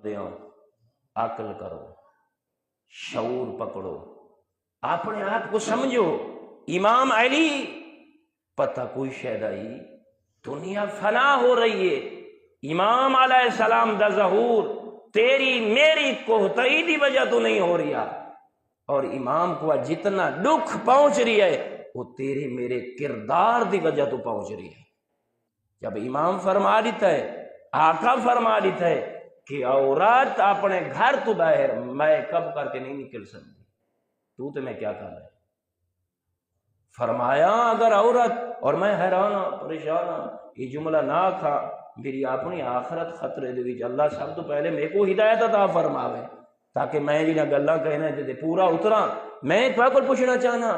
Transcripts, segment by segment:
بندیوں عقل کرو، شعور پکڑو، اپنے آپ کو سمجھو۔ امام علی پتہ کوئی شاید آئی، دنیا فنا ہو رہی ہے، امام علیہ السلام دا ظہور تیری میری کوتاہی دی وجہ تو نہیں ہو رہی، اور امام کو جتنا دکھ پہنچ رہی ہے وہ تیرے میرے کردار دی وجہ تو پہنچ رہی ہے۔ جب امام فرما دیتا ہے، آقا فرما دیتا ہے کہ عورت اپنے گھر تو باہر میں کب کر کے نہیں نکل سکتی، تو میں کیا کر رہا ہے؟ فرمایا اگر عورت، اور میں حیران ہاں پریشان ہاں، یہ جملہ نہ کھا میری اپنی آخرت خطرے دے وچ، اللہ سب تو پہلے میرے کو ہدایت عطا فرماوے تاکہ میں جنہاں گلاں کہنا تے پورا اتراں۔ میں تھوڑے کول پوچھنا چاہنا،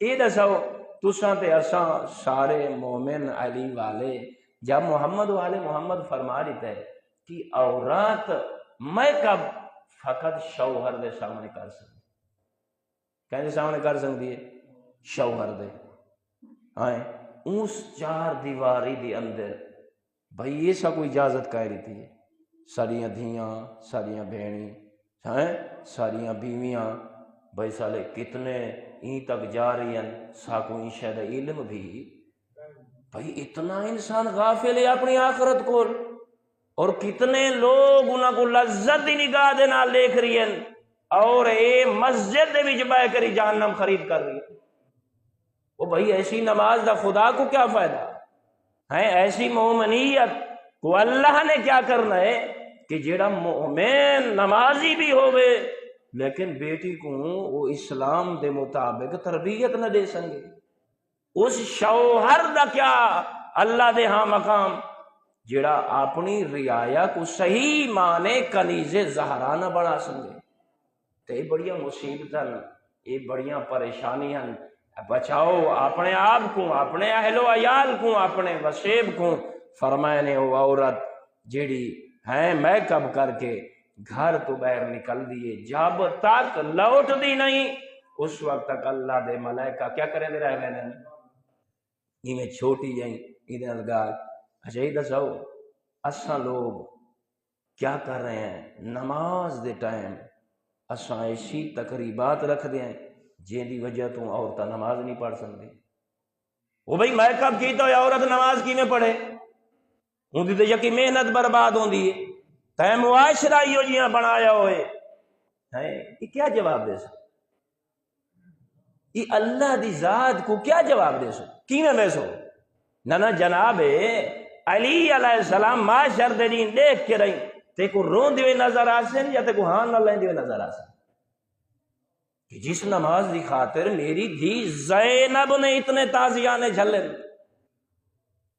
یہ دسو تساں تے اساں سارے مومن علی والے، جب محمد والے محمد فرما دیتا ہے کہ عورت میک اپ فقط شوہر دے سامنے کر سکتی، کہنے سامنے کر سکتی ہے؟ شوہر دے، ہاں اس چار دیواری دے اندر بھائی یہ سب کوئی اجازت کہہ رہی تھی، ساریاں دھیاں، ساریاں بہنیں، ہیں ساریاں بیویاں، بھائی سالے کتنے این تک جا رہی ہیں، ساکو این شاید علم بھی، بھائی اتنا انسان غافل ہے اپنی آخرت کو، اور کتنے لوگ انہاں کو لذت دی نگاہ دے نال دیکھ رہی ہیں، اور اے مسجد دے وچ بیٹھ کر جہنم خرید کر رہی ہے۔ وہ بھائی ایسی نماز دا خدا کو کیا فائدہ ہے؟ ایسی مومنیت کو اللہ نے کیا کرنا ہے کہ جیڑا مومن نمازی بھی ہوئے لیکن بیٹی کو وہ اسلام دے مطابق تربیت نہ دے سنگے، اس شوہر دا کیا اللہ دے ہاں مقام جیڑا اپنی رعایا کو صحیح معنی کنیز زہرا نہ بنا سنگے۔ تو یہ بڑیاں مصیبت ہیں، یہ بڑیاں پریشانی ہیں، بچاؤ اپنے آپ کو، اپنے اہل و عیال کو، اپنے وسیب کو۔ فرمائے نے وہ عورت جیڑی ہیں میک اپ کر کے گھر تو باہر نکل دیے، جب تک لوٹ دی نہیں اس وقت تک اللہ دے ملائکہ کیا کریں دے رہے ہیں، میں چھوٹی جائیں ادھر گال۔ اچھا یہ دسو اساں لوگ کیا کر رہے ہیں؟ نماز دے ٹائم اساں ایسی تقریبات رکھ دیں جن دی وجہ تو عورتیں نماز نہیں پڑھ سکتی۔ وہ بھائی میک اپ کی تو عورت نماز کی میں پڑھے، ان دی تو یقین محنت برباد ہوندی ہے، تے معاشرہ ہی جیاں بنایا ہوئے ہیں، یہ کیا جواب دے سو؟ یہ اللہ دی ذات کو کیا جواب دے سو؟ کی میں سو؟ نہ جناب علی علیہ السلام معاشر دے دین دیکھ کے رہی تے کو رون دیوے نظر آسن یا تے کو ہاں نہ لین دیوے نظر آسن کہ جس نماز دی خاطر میری دھی زینب نے اتنے تازیانے جھلے،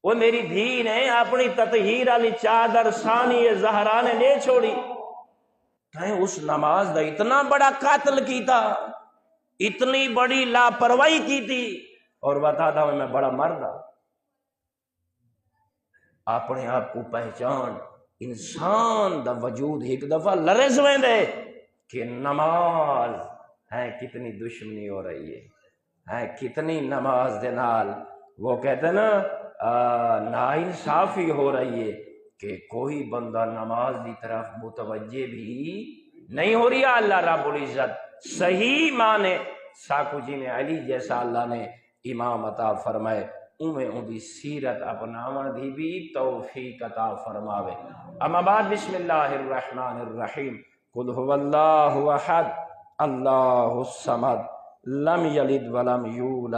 وہ میری دھی نے اپنی تطہیر علی چادر ثانی زہرا نے لے چھوڑی، کہیں اس نماز دا اتنا بڑا قاتل کیتا، اتنی بڑی لاپرواہی کی تھی، اور بتا تھا میں بڑا مرد ہوں۔ اپنے آپ کو پہچان، انسان دا وجود ایک دفعہ لرز میں دے کہ نماز ہے کتنی دشمنی ہو رہی ہے کتنی نماز دے نال وہ کہتے ہیں نا ناانصافی ہو رہی ہے کہ کوئی بندہ نماز دی طرف متوجہ بھی نہیں ہو رہی ہے۔ اللہ رب العزت صحیح معنی ساکو جی نے علی جیسا اللہ نے امام عطا فرمائے، ان دی سیرت اپناون دی بھی توفیق عطا فرماوے۔ اما بعد، بسم اللہ الرحمن الرحیم، قل هو اللہ احد اللہ الصمد لم یلد ولم یولد